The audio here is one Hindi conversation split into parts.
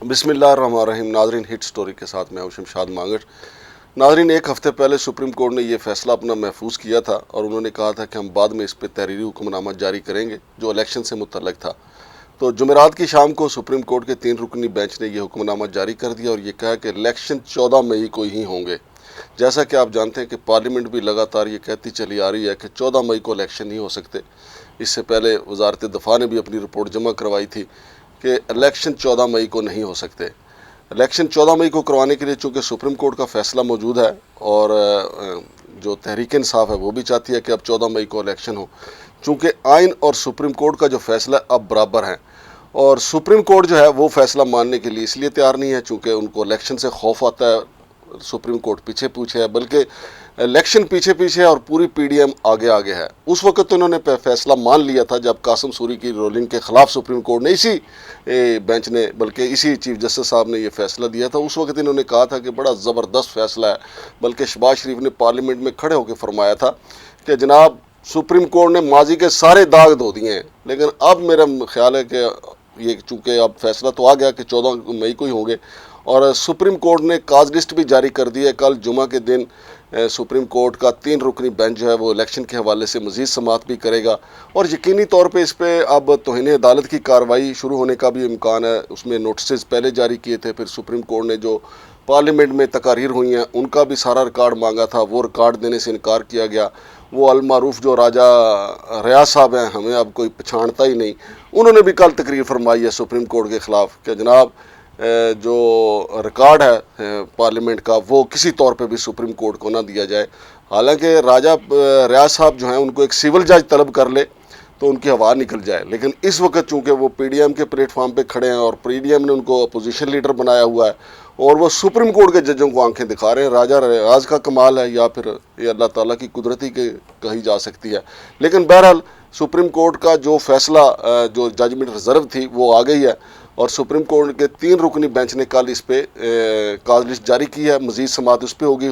बिस्मिल्लाहिर्रहमानिर्रहीम। नाजरीन, हिट स्टोरी के साथ मैं हूं शमशाद मांगट। नाजरीन, एक हफ़्ते पहले सुप्रीम कोर्ट ने यह फैसला अपना महफूज किया था और उन्होंने कहा था कि हम बाद में इस पर तहरीरी हुक्मनामा जारी करेंगे जो इलेक्शन से मुतल्लिक था। तो जुमेरात की शाम को सुप्रीम कोर्ट के 3 रुकनी बेंच ने यह हुक्मनामा जारी कर दिया और ये कहा कि इलेक्शन 14 मई को ही होंगे। जैसा कि आप जानते हैं कि पार्लियामेंट भी लगातार ये कहती चली आ रही है कि 14 मई को इलेक्शन नहीं हो सकते। इससे पहले वजारत दफ़ा ने भी अपनी रिपोर्ट जमा करवाई थी कि इलेक्शन 14 मई को नहीं हो सकते। इलेक्शन 14 मई को करवाने के लिए चूँकि सुप्रीम कोर्ट का फैसला मौजूद है और जो तहरीक इंसाफ है वो भी चाहती है कि अब 14 मई को इलेक्शन हो, चूँकि आइन और सुप्रीम कोर्ट का जो फैसला अब बराबर है। और सुप्रीम कोर्ट जो है वो फैसला मानने के लिए इसलिए तैयार नहीं है चूँकि उनको इलेक्शन से खौफ आता है। सुप्रीम कोर्ट पीछे पीछे है, बल्कि इलेक्शन पीछे पीछे है और पूरी पीडीएम आगे आगे है। उस वक्त तो इन्होंने फैसला मान लिया था जब कासिम सूरी की रोलिंग के ख़िलाफ़ सुप्रीम कोर्ट ने इसी बेंच ने, बल्कि इसी चीफ जस्टिस साहब ने ये फैसला दिया था। उस वक्त इन्होंने कहा था कि बड़ा ज़बरदस्त फैसला है, बल्कि शहबाज शरीफ ने पार्लियामेंट में खड़े होकर फरमाया था कि जनाब सुप्रीम कोर्ट ने माजी के सारे दाग धो दिए हैं। लेकिन अब मेरा ख्याल है कि ये चूँकि अब फैसला तो आ गया कि 14 मई को ही होंगे और सुप्रीम कोर्ट ने काज लिस्ट भी जारी कर दी है। कल जुमा के दिन सुप्रीम कोर्ट का 3 रुकनी बेंच जो है वो इलेक्शन के हवाले से मज़ीद समाअत भी करेगा और यकीनी तौर पे इस पर अब तौहीन अदालत की कार्रवाई शुरू होने का भी इम्कान है। उसमें नोटिस पहले जारी किए थे, फिर सुप्रीम कोर्ट ने जो पार्लियामेंट में तकारीर हुई हैं उनका भी सारा रिकॉर्ड मांगा था, वो रिकॉर्ड देने से इनकार किया गया। वो अलमारूफ जो राजा रियाज साहब हैं, हमें अब कोई पछाणता ही नहीं, उन्होंने भी कल तकरीर फरमाई है सुप्रीम कोर्ट के ख़िलाफ़ कि जनाब जो रिकॉर्ड है पार्लियामेंट का वो किसी तौर पे भी सुप्रीम कोर्ट को ना दिया जाए। हालांकि राजा रियाज साहब जो हैं उनको एक सिविल जज तलब कर ले तो उनकी हवा निकल जाए, लेकिन इस वक्त चूँकि वो पीडीएम के प्लेटफॉर्म पे खड़े हैं और पीडीएम ने उनको अपोजिशन लीडर बनाया हुआ है और वो सुप्रीम कोर्ट के जजों को आंखें दिखा रहे हैं। राजा रियाज का कमाल है या फिर ये अल्लाह ताला की कुदरती के कही जा सकती है। लेकिन बहरहाल सुप्रीम कोर्ट का जो फैसला जो जजमेंट रिजर्व थी वो आ गई है और सुप्रीम कोर्ट के 3 रुकनी बेंच ने कल इस पर काज लिस्ट जारी की है। मज़ीद समाअत उस पर होगी।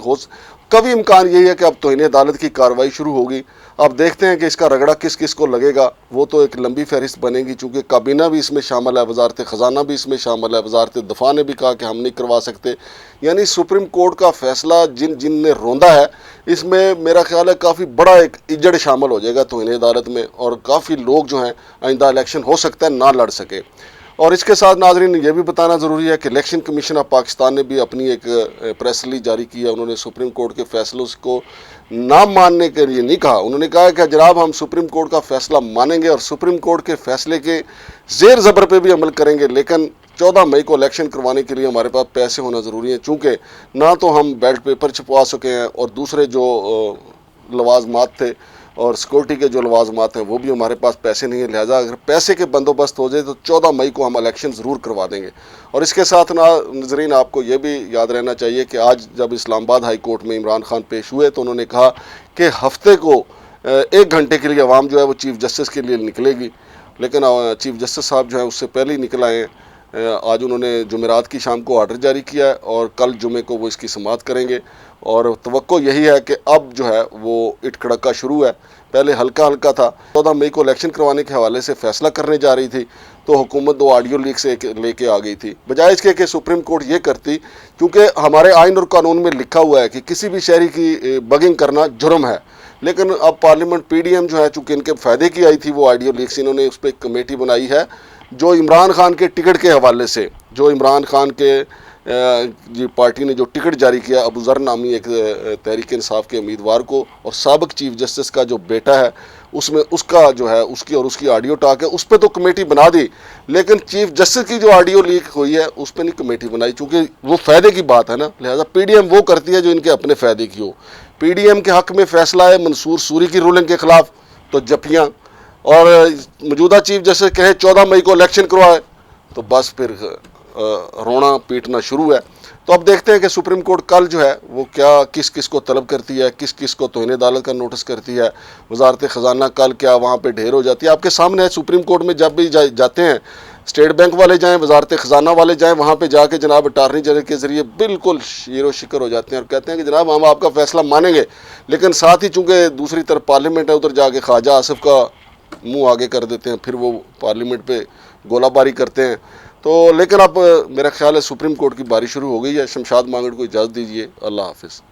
कभी इम्कान यही है कि अब तौहीन अदालत की कार्रवाई शुरू होगी। अब देखते हैं कि इसका रगड़ा किस किस को लगेगा। वो तो एक लंबी फहरिस्त बनेगी चूँकि काबीना भी इसमें शामिल है, वजारत ख़जाना भी इसमें शामिल है, वजारत दफ़ा ने भी कहा कि हम नहीं करवा सकते। यानी सुप्रीम कोर्ट का फैसला जिन ने रोंदा है, इसमें मेरा ख्याल है काफ़ी बड़ा एक इजड़ शामिल हो जाएगा तौहीन अदालत में और काफ़ी लोग जो हैं आइंदा इलेक्शन हो सकता है ना लड़ सके। और इसके साथ नाजरीन ये भी बताना ज़रूरी है कि इलेक्शन कमीशन ऑफ पाकिस्तान ने भी अपनी एक प्रेस रिलीज जारी की है। उन्होंने सुप्रीम कोर्ट के फैसलों को ना मानने के लिए नहीं कहा। उन्होंने कहा कि जनाब हम सुप्रीम कोर्ट का फैसला मानेंगे और सुप्रीम कोर्ट के फैसले के ज़ेर ज़बर पे भी अमल करेंगे, लेकिन 14 मई को इलेक्शन करवाने के लिए हमारे पास पैसे होना ज़रूरी है, चूँकि ना तो हम बैलेट पेपर छपवा सके हैं और दूसरे जो लवाजमात थे और सिक्योरिटी के जो लवाजमात हैं वो भी हमारे पास पैसे नहीं है। लिहाजा अगर पैसे के बंदोबस्त हो जाए तो 14 मई को हम इलेक्शन ज़रूर करवा देंगे। और इसके साथ नाज़रीन आपको ये भी याद रहना चाहिए कि आज जब इस्लामाबाद हाई कोर्ट में इमरान खान पेश हुए तो उन्होंने कहा कि हफ्ते को 1 घंटे के लिए अवाम जो है वो चीफ़ जस्टिस के लिए निकलेगी, लेकिन चीफ़ जस्टिस साहब जो है उससे पहले ही निकल आए हैं। आज उन्होंने जुमेरात की शाम को ऑर्डर जारी किया है और कल जुमे को वो इसकी समाअत करेंगे और तवक्को यही है कि अब जो है वो इटकड़का शुरू है। पहले हल्का हल्का था। 14 मई को इलेक्शन करवाने के हवाले से फैसला करने जा रही थी तो हुकूमत 2 ऑडियो लीक से लेके आ गई थी, बजाय इसके कि सुप्रीम कोर्ट ये करती, क्योंकि हमारे आइन और कानून में लिखा हुआ है कि किसी भी शहरी की बगिंग करना जुर्म है। लेकिन अब पार्लियामेंट पीडीएम जो है चूँकि इनके फ़ायदे की आई थी वो ऑडियो लीक्स, इन्होंने उस पर एक कमेटी बनाई है जो इमरान खान के टिकट के हवाले से, जो इमरान खान के जी पार्टी ने जो टिकट जारी किया अबू ज़र नामी एक तहरीक इंसाफ के उम्मीदवार को और साबिक चीफ जस्टिस का जो बेटा है उसमें उसका जो है उसकी और उसकी ऑडियो टॉक है, उस पर तो कमेटी बना दी, लेकिन चीफ जस्टिस की जो ऑडियो लीक हुई है उस पर नहीं कमेटी बनाई, चूँकि वो फ़ायदे की बात है ना। लिहाजा पीडीएम वो करती है जो इनके अपने फ़ायदे की हो। पीडीएम के हक़ में फ़ैसला है मंसूर सूरी की रूलिंग के ख़िलाफ़ तो जपियाँ, और मौजूदा चीफ जस्टिस कहे 14 मई को इलेक्शन करवाए तो बस फिर रोना पीटना शुरू है। तो अब देखते हैं कि सुप्रीम कोर्ट कल जो है वो क्या किस किस को तलब करती है, किस किस को तौहीन अदालत का नोटिस करती है। वजारत ख़जाना कल क्या वहाँ पे ढेर हो जाती है, आपके सामने है। सुप्रीम कोर्ट में जब भी जाते हैं, स्टेट बैंक वाले जाएँ, वजारत ख़जाना वाले जाएँ, वहाँ पे जाके जनाब अटारनी जनरल के ज़रिए बिल्कुल शीरो शिकर हो जाते हैं और कहते हैं कि जनाब हम आपका फ़ैसला मानेंगे, लेकिन साथ ही चूँकि दूसरी तरफ पार्लियामेंट है उधर जाके ख्वाजा आसिफ का मुँह आगे कर देते हैं, फिर वो पार्लियामेंट पर गोलाबारी करते हैं। तो लेकिन अब मेरा ख्याल है सुप्रीम कोर्ट की बारी शुरू हो गई है। शमशाद मांगड़ को इजाज़त दीजिए। अल्लाह हाफिज़।